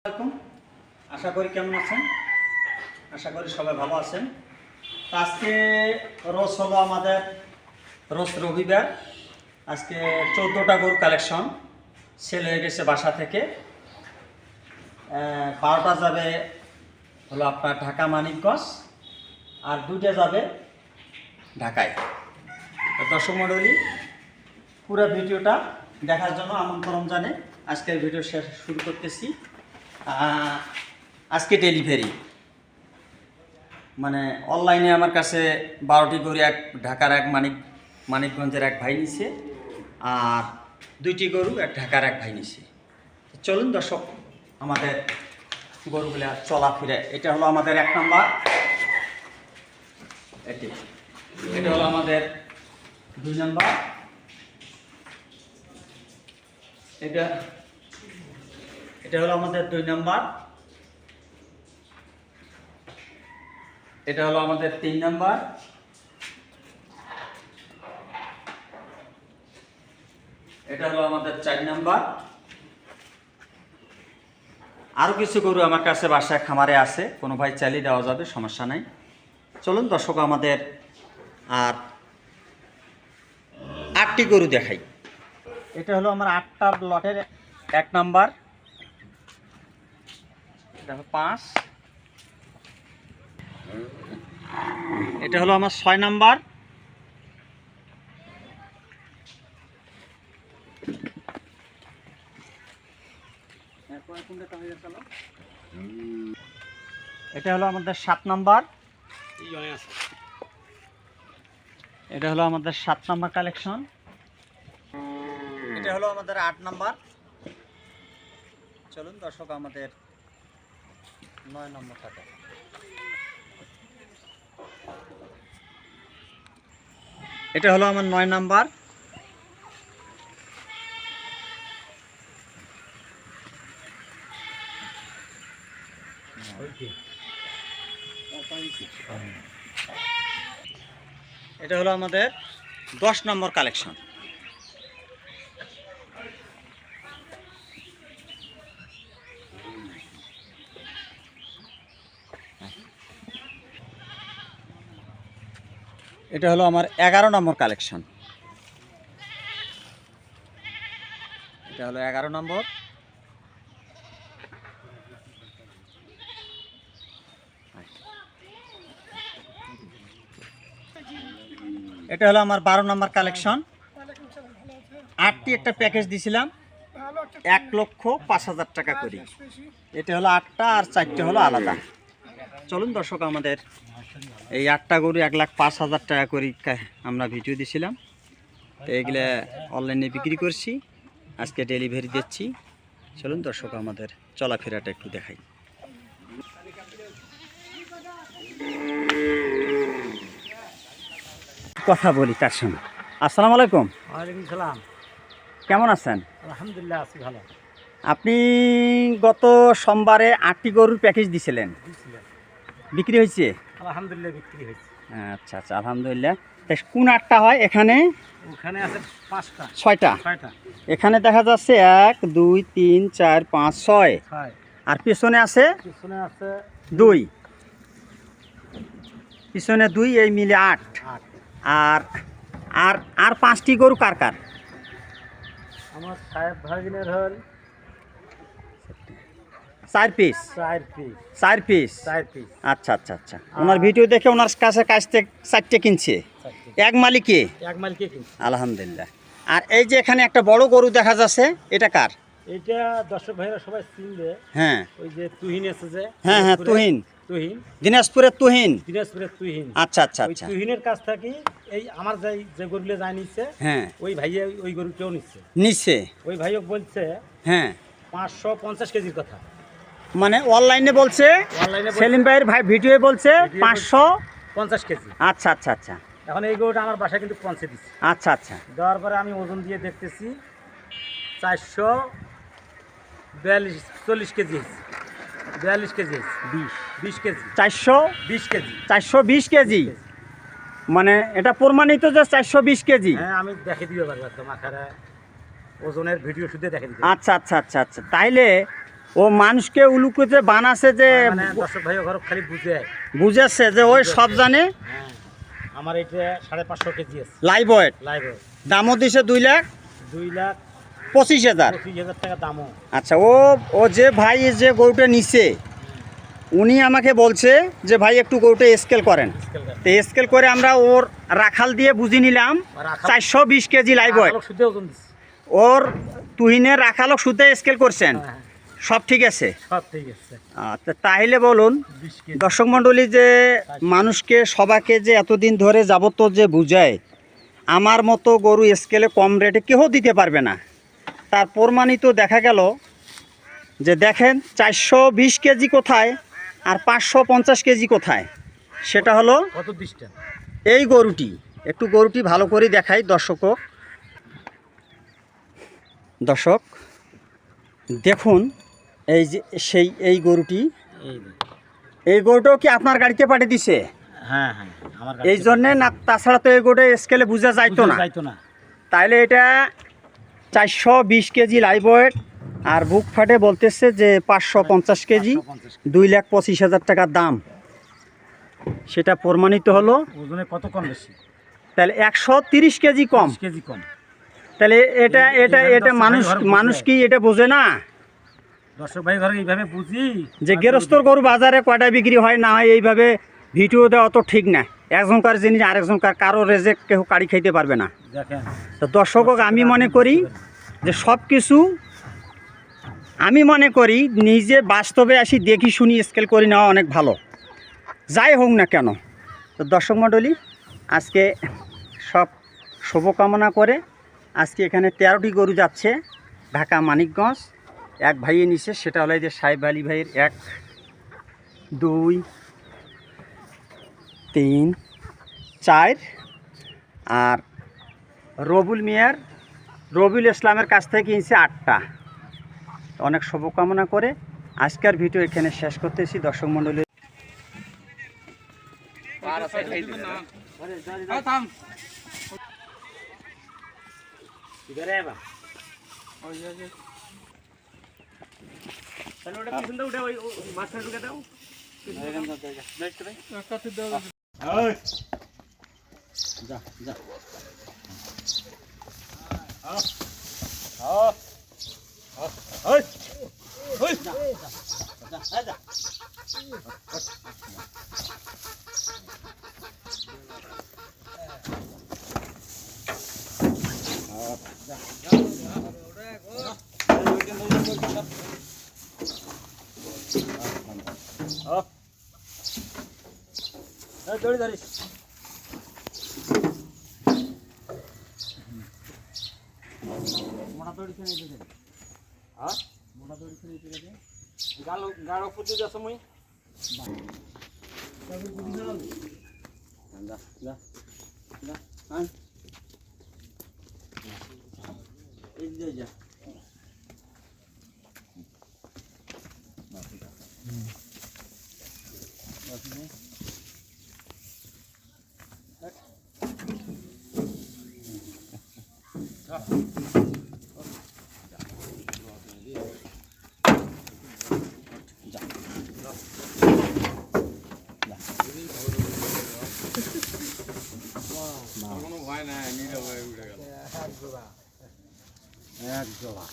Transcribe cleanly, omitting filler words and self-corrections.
আসসালামু আলাইকুম। আশা করি কেমন আছেন? আশা করি সবাই ভালো আছেন। আজকে রোজ হলো আমাদের রোজ রবিবার। আজকে 14টা গরু কালেকশন সেল হয়ে গেছে বাসা থেকে। 12টা যাবে হলো আপনার ঢাকা মানিকগঞ্জ, আর 2টা যাবে ঢাকায়। তো দর্শক মণ্ডলী, পুরো ভিডিওটা দেখার জন্য আমন্ত্রণ জানাই। আজকের ভিডিও শুরু করতেছি। আজকে ডেলিভারি মানে অনলাইনে আমার কাছে 12টি গরু, এক ঢাকার এক মানিকগঞ্জের এক ভাই নিছে, আর 2টি গরু এক ঢাকার এক ভাই নিছে। চলুন দর্শক, আমাদের গরুগুলা চলাফিরে। এটা হলো আমাদের 1 নাম্বার, এটা হলো আমাদের 2 নাম্বার, এটা হলো আমাদের 2 নাম্বার, এটা হলো আমাদের 3 নাম্বার, এটা হলো আমাদের 4 নাম্বার। আরও কিছু গরু আমার কাছে বাসায় খামারে আছে, কোনো ভাই চালিয়ে দেওয়া যাবে, সমস্যা নাই। চলুন দর্শক, আমাদের আর 8টি গরু দেখাই। এটা হলো আমার 8টার লটের 1 নাম্বার, এটা হলো 5, এটা হলো আমার 6 নাম্বার, এটা হলো আমাদের 7 নাম্বার, এটা হলো আমাদের 7 নাম্বার কালেকশন, এটা হলো আমাদের 8 নাম্বার। চলুন দর্শক, আমাদের 9 নম্বর থাকে। এটা হলো আমার 9 নাম্বার, এটা হলো আমাদের 10 নম্বর কালেকশন, এটা হলো আমার 11 নম্বর কালেকশন, এটা হলো 11 নম্বর, এটা হলো আমার 12 নম্বর কালেকশন। 8টি একটা প্যাকেজ দিছিলাম 1,05,000 টাকা করে। এটা হলো 8টা, আর 4টে হলো আলাদা। চলুন দর্শক, আমাদের এই 8টা গরু 1,05,000 টাকা করে আমরা ভিডিও দিছিলাম। তো এগুলো অনলাইনে বিক্রি করছি, আজকে ডেলিভারি দিচ্ছি। চলুন দর্শক, আমাদের চলাফেরাটা একটু দেখাই। কথা বলি তার সঙ্গে। আসসালামু আলাইকুম। ওয়ালাইকুম সালাম। কেমন আছেন? আলহামদুলিল্লাহ আছি ভালো। আপনি গত সোমবারে 8টি গরুর প্যাকেজ দিছিলেন, বিক্রি হয়েছে? আলহামদুলিল্লাহ বিক্রি হয়েছে। আচ্ছা আচ্ছা, আলহামদুলিল্লাহ। কোন 8টা হয় এখানে? ওখানে আছে 5টা। 6টা। এখানে দেখা যাচ্ছে 1 2 3 4 5 6, আর পিছনে আছে 2, পিছনে 2, এই মিলে 8। আর আর আর 5টি গরু কার কার? আমার সাহেব ভাগিনের হল 4 পিস। 4 পিস। আচ্ছা আচ্ছা আচ্ছা, ওনার ভিডিও দেখে ওনার কাছে 4টে কিনছে। এক মালিকে? এক মালিকে কিনছে। আলহামদুলিল্লাহ। আর এই যে এখানে একটা বড় গরু দেখা যাচ্ছে, এটা কার? এটা দর্শক ভাইরা সবাই চিনবে। হ্যাঁ, ওই যে তুহিন আছে যে। হ্যাঁ হ্যাঁ, তুহিন। দিনাজপুরের তুহিন। আচ্ছা আচ্ছা আচ্ছা। তুহিনের কাছ থেকে এই আমার যে গরুগুলো যায় নিচ্ছে, হ্যাঁ, ওই ভাইয়া ওই গরুটাও নিচ্ছে। ওই ভাইও বলছে হ্যাঁ 550 কেজির কথা। মানে অনলাইনে বলছে, সেলিম ভাইয়ের ভাই ভিডিও বলছে 550 কেজি। আচ্ছা আচ্ছা আচ্ছা। এখন এই গরুটা আমার বাসায় কিন্তু পৌঁছে দিচ্ছে। আচ্ছা আচ্ছা। দেওয়ার পরে আমি ওজন দিয়ে দেখতেছি 440 KG, 42 KG, 20 KG, 420 KG, 420 KG. মানে এটা প্রমাণিত যে 420 কেজি। হ্যাঁ, আমি দেখে দিতে পারবো একদম আকারে ওজনের ভিডিও শুধু দেখে দিতে। আচ্ছা আচ্ছা আচ্ছা আচ্ছা, তাইলে ও মানুষকে উলুকুতে বানাছে যে মানে দর্শক ভাই ঘর খালি বুঝে বুঝেছে যে ওই সব জানে। হ্যাঁ আমার এটা 550 কেজি আছে লাইভ ওয়েট, লাইভ দামও দিছে 2,25,000 2,25,000 টাকা দামও। আচ্ছা, ও যে ভাই যে গরুটা নিছে উনি আমাকে বলছে যে ভাই একটু গরুটা স্কেল করেন। তো স্কেল করে আমরা ওর রাখাল দিয়ে বুঝি নিলাম 420 কেজি লাইভ ওয়েট। ওর তুহিনের রাখালক শুদ্ধ স্কেল করছেন, সব ঠিক আছে? সব ঠিক আছে। আচ্ছা, তাহলে বলুন দর্শক মণ্ডলী যে মানুষকে সবাইকে যে এতদিন ধরে যাবত যে বুঝায় আমার মতো গরু স্কেলে কম রেটে কেউ দিতে পারবে না, তার প্রমাণিত দেখা গেল যে দেখেন 420 কেজি কোথায় আর 550 কেজি কোথায়। সেটা হলো কত ডিসটেন্স এই গরুটি। একটু গরুটি ভালো করে দেখাই দর্শক দেখুন, এই যে এই গরুটি, এই গরুটাও কি আপনার গাড়িতে পাঠিয়ে দিছে? হ্যাঁ হ্যাঁ আমার এই জন্যে না, তাছাড়া তো এই গরুটা স্কেলে বোঝা যাইতো না। তাইলে এটা 420 কেজি লাইভ ওয়েট আর বুক ফাটে বলতেছে যে 550 কেজি, 2,25,000 টাকার দাম। সেটা প্রমাণিত হলো। ওজনে কত কম বেশি? তাহলে 130 কেজি কম। তাহলে এটা মানুষ কি এটা বোঝে না? দর্শক ভাই ঘরে এইভাবে বুঝি যে গেরস্তর গরু বাজারে কয়টা বিক্রি হয় না হয় এইভাবে ভিডিও দেওয়া তো ঠিক না। একজনকার জিনিস আরেকজনকার কারো রেজে কেউ কাড়ি খাইতে পারবে না। দেখেন তো দর্শক আমি মনে করি যে সব কিছু আমি মনে করি নিজে বাস্তবে আসি দেখি শুনি স্কেল করে নেওয়া অনেক ভালো, যাই হোক না কেন। তো দর্শক মণ্ডলী আজকে সব শুভকামনা করে আজকে এখানে 13টি গরু যাচ্ছে ঢাকা মানিকগঞ্জ। এক ভাইয়ে নিছে, সেটা হলো যে সাহেব আলী ভাইয়ের 1 2 3 4 আর রবিউল ইসলামের কাছ থেকে কিনছে 8টা। অনেক শুভকামনা করে আজকের ভিডিও এখানে শেষ করতেছি দর্শক মণ্ডলী। দড়ি ধরিস। মোটা দড়ি খেয়ে নিতে হ্যাঁ মোটা দড়ি খেয়ে নিতে গেছে গাড়ো পুঁজি দেছ মুই যা কোনো ভয় নাই, নিলে ভয় উঠে গেল এক জোড়া।